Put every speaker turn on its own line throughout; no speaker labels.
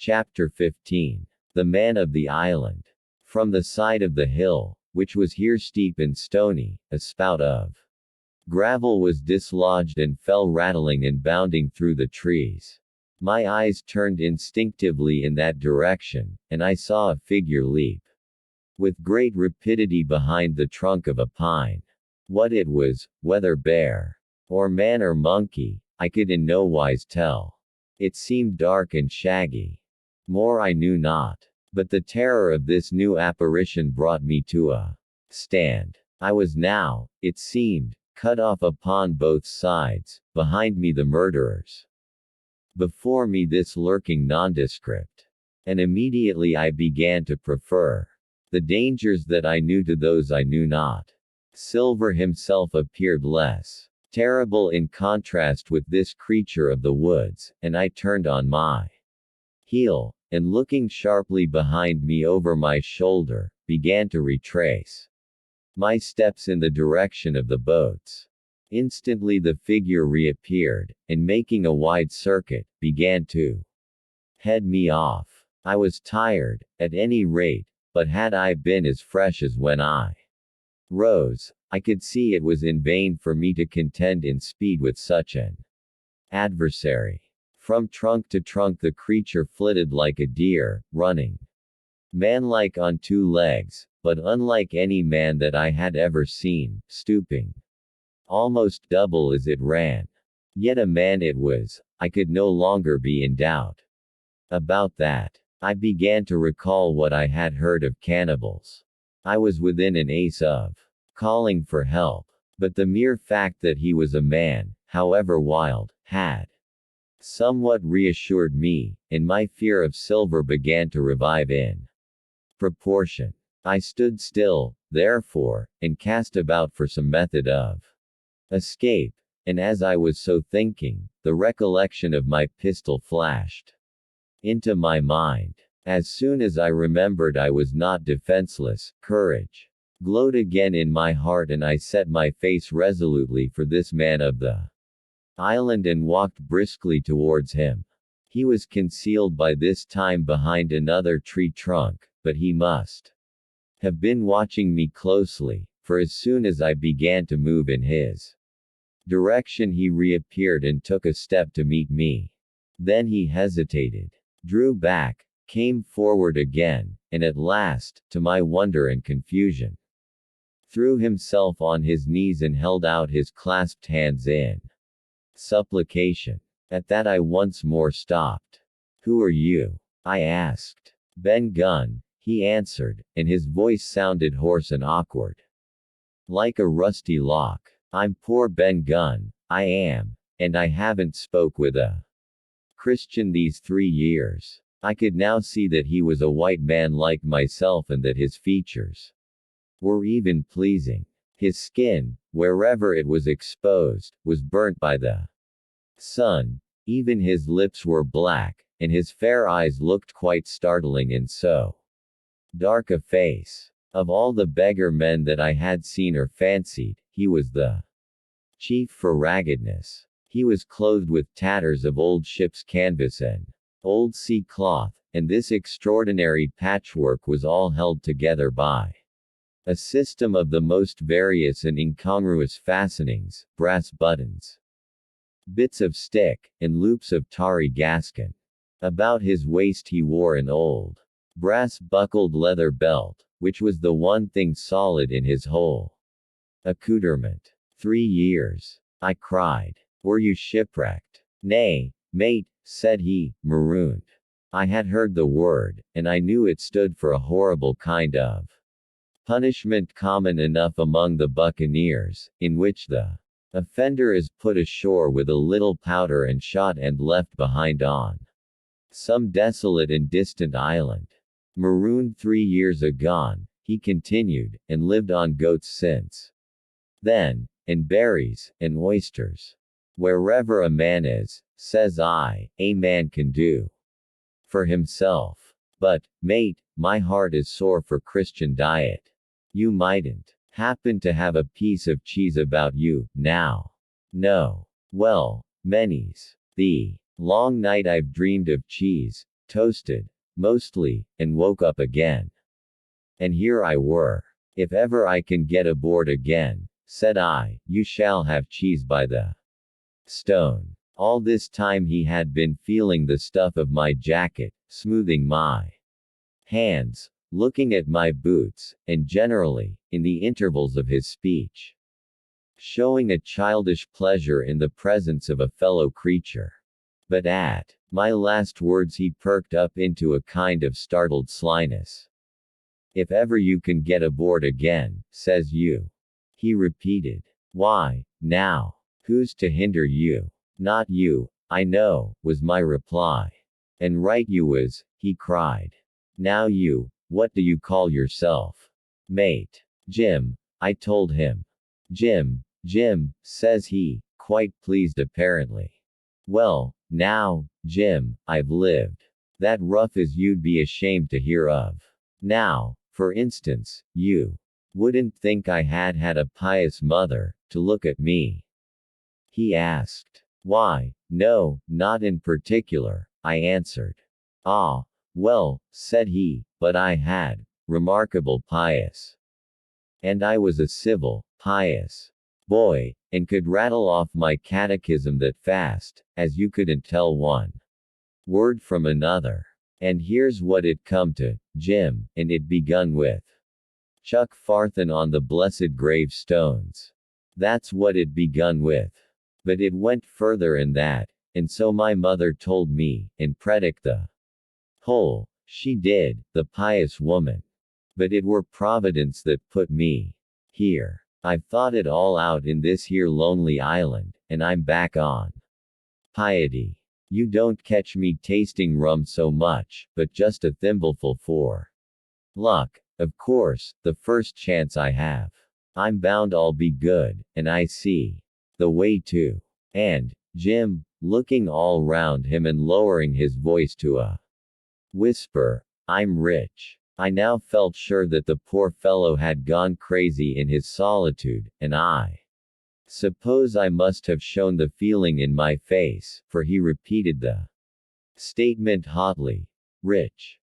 Chapter 15. The Man of the Island. From the side of the hill, which was here steep and stony, a spout of gravel was dislodged and fell rattling and bounding through the trees. My eyes turned instinctively in that direction, and I saw a figure leap with great rapidity behind the trunk of a pine. What it was, whether bear, or man or monkey, I could in no wise tell. It seemed dark and shaggy. More I knew not. But the terror of this new apparition brought me to a stand. I was now, it seemed, cut off upon both sides, behind me the murderers, before me this lurking nondescript. And immediately I began to prefer the dangers that I knew to those I knew not. Silver himself appeared less terrible in contrast with this creature of the woods, and I turned on my heel, and looking sharply behind me over my shoulder, began to retrace my steps in the direction of the boats. Instantly the figure reappeared, and making a wide circuit, began to head me off. I was tired, at any rate, but had I been as fresh as when I rose, I could see it was in vain for me to contend in speed with such an adversary. From trunk to trunk the creature flitted like a deer, running manlike on two legs, but unlike any man that I had ever seen, stooping almost double as it ran. Yet a man it was, I could no longer be in doubt about that. I began to recall what I had heard of cannibals. I was within an ace of calling for help. But the mere fact that he was a man, however wild, had somewhat reassured me, and my fear of Silver began to revive in proportion. I stood still, therefore, and cast about for some method of escape, and as I was so thinking, the recollection of my pistol flashed into my mind. As soon as I remembered I was not defenseless, courage glowed again in my heart, and I set my face resolutely for this man of the island and walked briskly towards him. He was concealed by this time behind another tree trunk, but he must have been watching me closely, for as soon as I began to move in his direction he reappeared and took a step to meet me. Then he hesitated, drew back, came forward again, and at last, to my wonder and confusion, threw himself on his knees and held out his clasped hands in supplication. At that I once more stopped. "Who are you?" I asked. "Ben Gunn," he answered, and his voice sounded hoarse and awkward, like a rusty lock. "I'm poor Ben Gunn, I am, and I haven't spoke with a Christian these 3 years." I could now see that he was a white man like myself and that his features were even pleasing. His skin, wherever it was exposed, was burnt by the sun. Even his lips were black, and his fair eyes looked quite startling in so dark a face. Of all the beggar men that I had seen or fancied, he was the chief for raggedness. He was clothed with tatters of old ship's canvas and old sea cloth, and this extraordinary patchwork was all held together by a system of the most various and incongruous fastenings, brass buttons, bits of stick, and loops of tarry gascon. About his waist he wore an old, brass-buckled leather belt, which was the one thing solid in his whole accoutrement. 3 years. I cried. "Were you shipwrecked?" "Nay, mate," said he, marooned. I had heard the word, and I knew it stood for a horrible kind of punishment common enough among the buccaneers, in which the offender is put ashore with a little powder and shot and left behind on some desolate and distant island. "Marooned 3 years agone," he continued, "and lived on goats since then, and berries, and oysters. Wherever a man is, says I, a man can do for himself. But, mate, my heart is sore for Christian diet. You mightn't happen to have a piece of cheese about you, now?" "No." "Well, many's the long night I've dreamed of cheese, toasted, mostly, and woke up again. And here I were. If ever I can get aboard again, said I, you shall have cheese by the stone. All this time he had been feeling the stuff of my jacket, smoothing my hands, looking at my boots, and generally, in the intervals of his speech, showing a childish pleasure in the presence of a fellow creature. But at my last words he perked up into a kind of startled slyness. If ever you can get aboard again, says you. He repeated. Why, now, who's to hinder you? Not you, I know, was my reply. And right you was, he cried. Now you, what do you call yourself? Mate. Jim, I told him. Jim, says he, quite pleased apparently. Well, now, Jim, I've lived. That rough as you'd be ashamed to hear of. Now, for instance, you wouldn't think I had had a pious mother, to look at me? He asked. Why, no, not in particular, I answered. Ah, well, said he, but I had, remarkable pious. And I was a civil, pious boy, and could rattle off my catechism that fast, as you couldn't tell one word from another. And here's what it come to, Jim, and it begun with Chuck Farthen on the blessed gravestones. That's what it begun with. But it went further in that, and so my mother told me, and predict the whole, she did, the pious woman. But it were Providence that put me here. I've thought it all out in this here lonely island, and I'm back on piety. You don't catch me tasting rum so much, but just a thimbleful for luck, of course, the first chance I have. I'm bound I'll be good, and I see the way to. And, Jim, looking all round him and lowering his voice to a whisper, I'm rich. I now felt sure that the poor fellow had gone crazy in his solitude, and I suppose I must have shown the feeling in my face, for he repeated the statement hotly. Rich,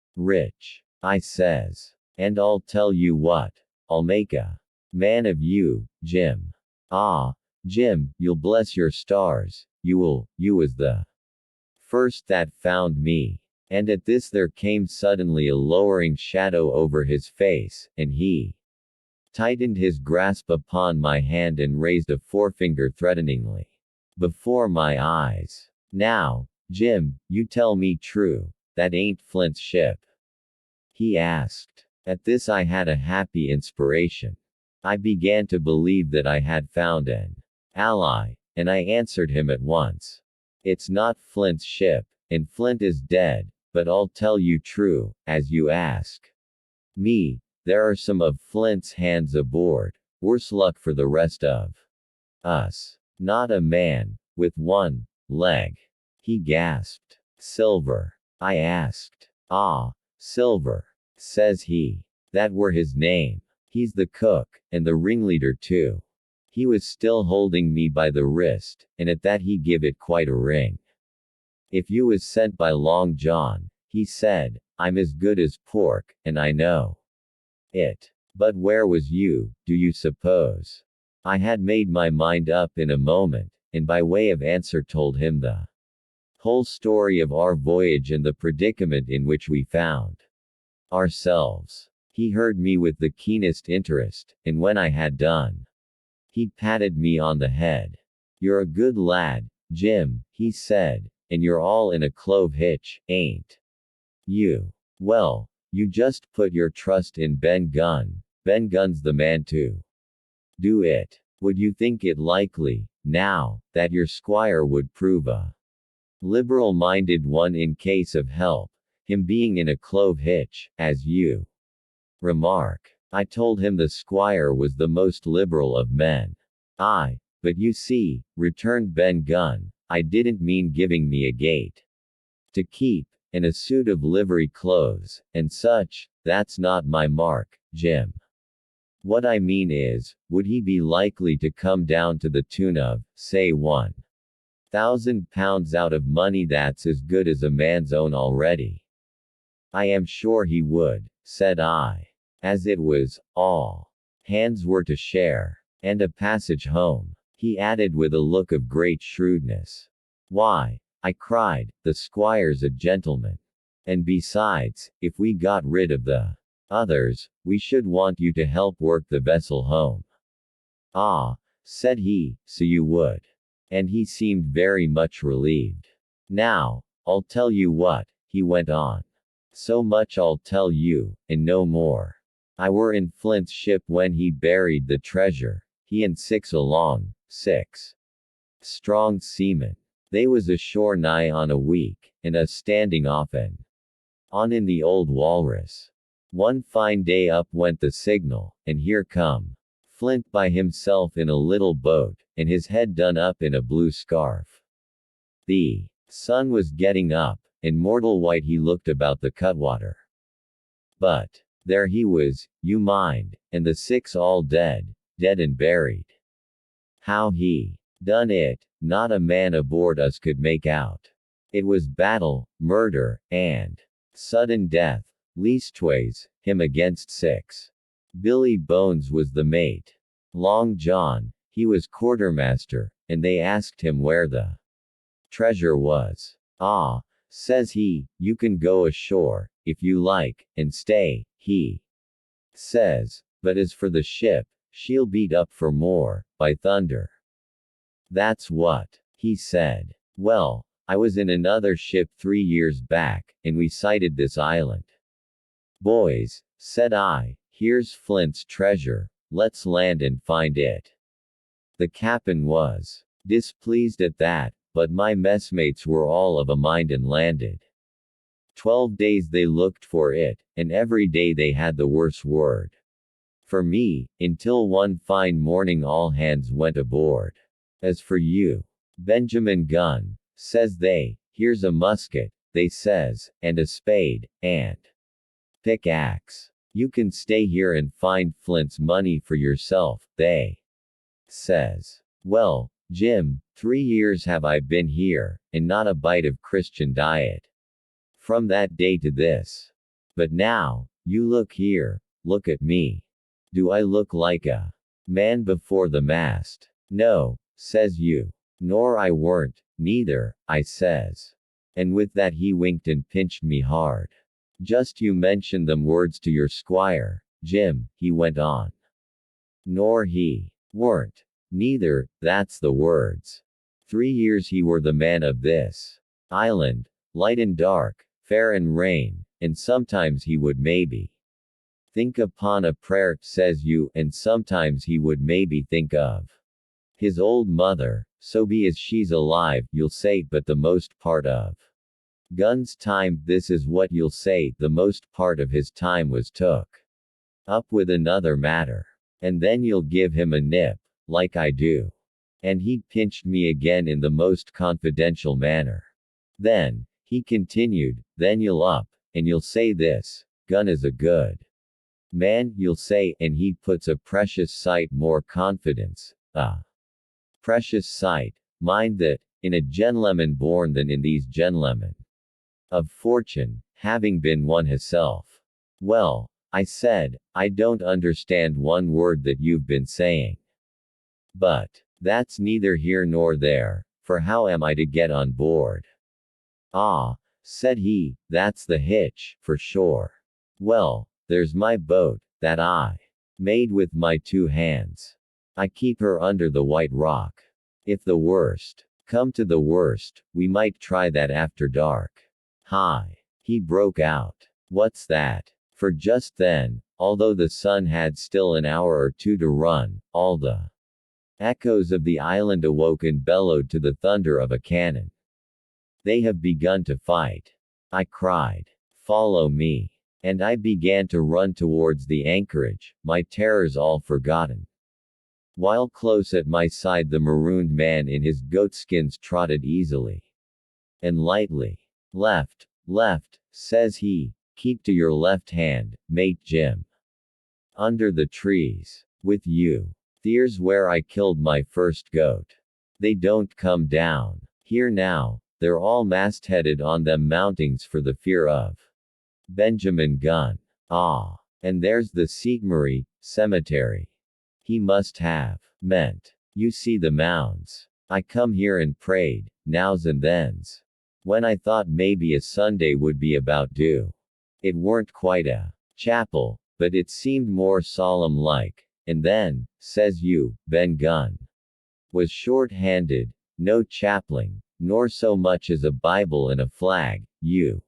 I says. And I'll tell you what, I'll make a man of you, Jim. Ah, Jim, you'll bless your stars, you was the first that found me. And at this there came suddenly a lowering shadow over his face, and he tightened his grasp upon my hand and raised a forefinger threateningly before my eyes. Now, Jim, you tell me true, that ain't Flint's ship? He asked. At this I had a happy inspiration. I began to believe that I had found an ally, and I answered him at once. It's not Flint's ship, and Flint is dead, but I'll tell you true, as you ask me, there are some of Flint's hands aboard. Worse luck for the rest of us. Not a man, with one leg. He gasped. Silver. I asked. Ah, Silver, says he. That were his name. He's the cook, and the ringleader too. He was still holding me by the wrist, and at that he give it quite a ring. If you was sent by Long John, he said, I'm as good as pork, and I know it. But where was you, do you suppose? I had made my mind up in a moment, and by way of answer told him the whole story of our voyage and the predicament in which we found ourselves. He heard me with the keenest interest, and when I had done, he patted me on the head. You're a good lad, Jim, he said, and you're all in a clove hitch, ain't you? Well, you just put your trust in Ben Gunn. Ben Gunn's the man to do it. Would you think it likely, now, that your squire would prove a liberal-minded one in case of help, him being in a clove hitch, as you remark? I told him the squire was the most liberal of men. Aye, but you see, returned Ben Gunn, I didn't mean giving me a gate to keep, and a suit of livery clothes, and such. That's not my mark, Jim. What I mean is, would he be likely to come down to the tune of, say £1,000 out of money that's as good as a man's own already? I am sure he would, said I. As it was, all hands were to share. And a passage home, he added with a look of great shrewdness. Why, I cried, the squire's a gentleman. And besides, if we got rid of the others, we should want you to help work the vessel home. Ah, said he, so you would. And he seemed very much relieved. Now, I'll tell you what, he went on. So much I'll tell you, and no more. I were in Flint's ship when he buried the treasure, he and 6 strong seamen. They was ashore nigh on a week, and us standing off and on in the old walrus. One fine day up went the signal, and here come Flint by himself in a little boat, and his head done up in a blue scarf. The sun was getting up, and mortal white he looked about the cutwater. But there he was, you mind, and the 6 all dead, dead and buried. How he done it, not a man aboard us could make out. It was battle, murder, and sudden death, leastways, him against 6. Billy Bones was the mate. Long John, he was quartermaster, and they asked him where the treasure was. Ah, says he, you can go ashore, if you like, and stay, he says, but as for the ship, she'll beat up for more, by thunder. That's what he said. Well, I was in another ship 3 years back, and we sighted this island. Boys, said I, here's Flint's treasure, let's land and find it. The captain was displeased at that, but my messmates were all of a mind and landed. 12 days they looked for it, and every day they had the worse word for me, until one fine morning all hands went aboard. As for you, Benjamin Gunn, says they, here's a musket, they says, and a spade, and pickaxe. You can stay here and find Flint's money for yourself, they says. Well, Jim, 3 years have I been here, and not a bite of Christian diet. From that day to this. But now, you look here, look at me. Do I look like a man before the mast? No, says you. Nor I weren't, neither, I says. And with that he winked and pinched me hard. Just you mention them words to your squire, Jim, he went on. Nor he weren't. Neither, that's the words. 3 years he were the man of this island, light and dark, fair and rain, and sometimes he would maybe think upon a prayer, says you, and sometimes he would maybe think of his old mother, so be as she's alive, you'll say, but the most part of Gunn's time, this is what you'll say, the most part of his time was took up with another matter. And then you'll give him a nip, like I do. And he pinched me again in the most confidential manner. Then, he continued, then you'll up, and you'll say this, Gunn is a good man, you'll say, and he puts a precious sight more confidence, precious sight, mind that, in a gentleman born than in these gentlemen of fortune, having been one himself. Well, I said, I don't understand one word that you've been saying. But that's neither here nor there, for how am I to get on board? Ah, said he, that's the hitch, for sure. Well, there's my boat, that I made with my 2 hands. I keep her under the white rock. If the worst come to the worst, we might try that after dark. Hi! He broke out. What's that? For just then, although the sun had still an hour or 2 to run, all the echoes of the island awoke and bellowed to the thunder of a cannon. They have begun to fight. I cried. Follow me. And I began to run towards the anchorage, my terrors all forgotten. While close at my side the marooned man in his goatskins trotted easily and lightly. Left, left, says he, keep to your left hand, mate Jim. Under the trees. With you. There's where I killed my first goat. They don't come down. Here now, they're all mastheaded on them mountings for the fear of Benjamin Gunn. Ah. And there's the Siegmery cemetery. He must have meant. You see the mounds. I come here and prayed, nows and thens. When I thought maybe a Sunday would be about due. It weren't quite a chapel, but it seemed more solemn like. And then, says you, Ben Gunn was short-handed, no chapling, nor so much as a Bible and a flag, you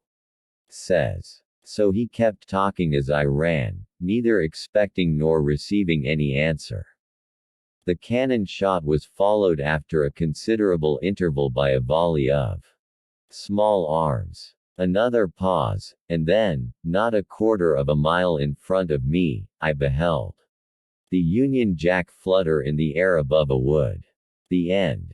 says. So he kept talking as I ran, neither expecting nor receiving any answer. The cannon shot was followed after a considerable interval by a volley of small arms. Another pause, and then, not a quarter of a mile in front of me, I beheld the Union Jack flutter in the air above a wood. The end.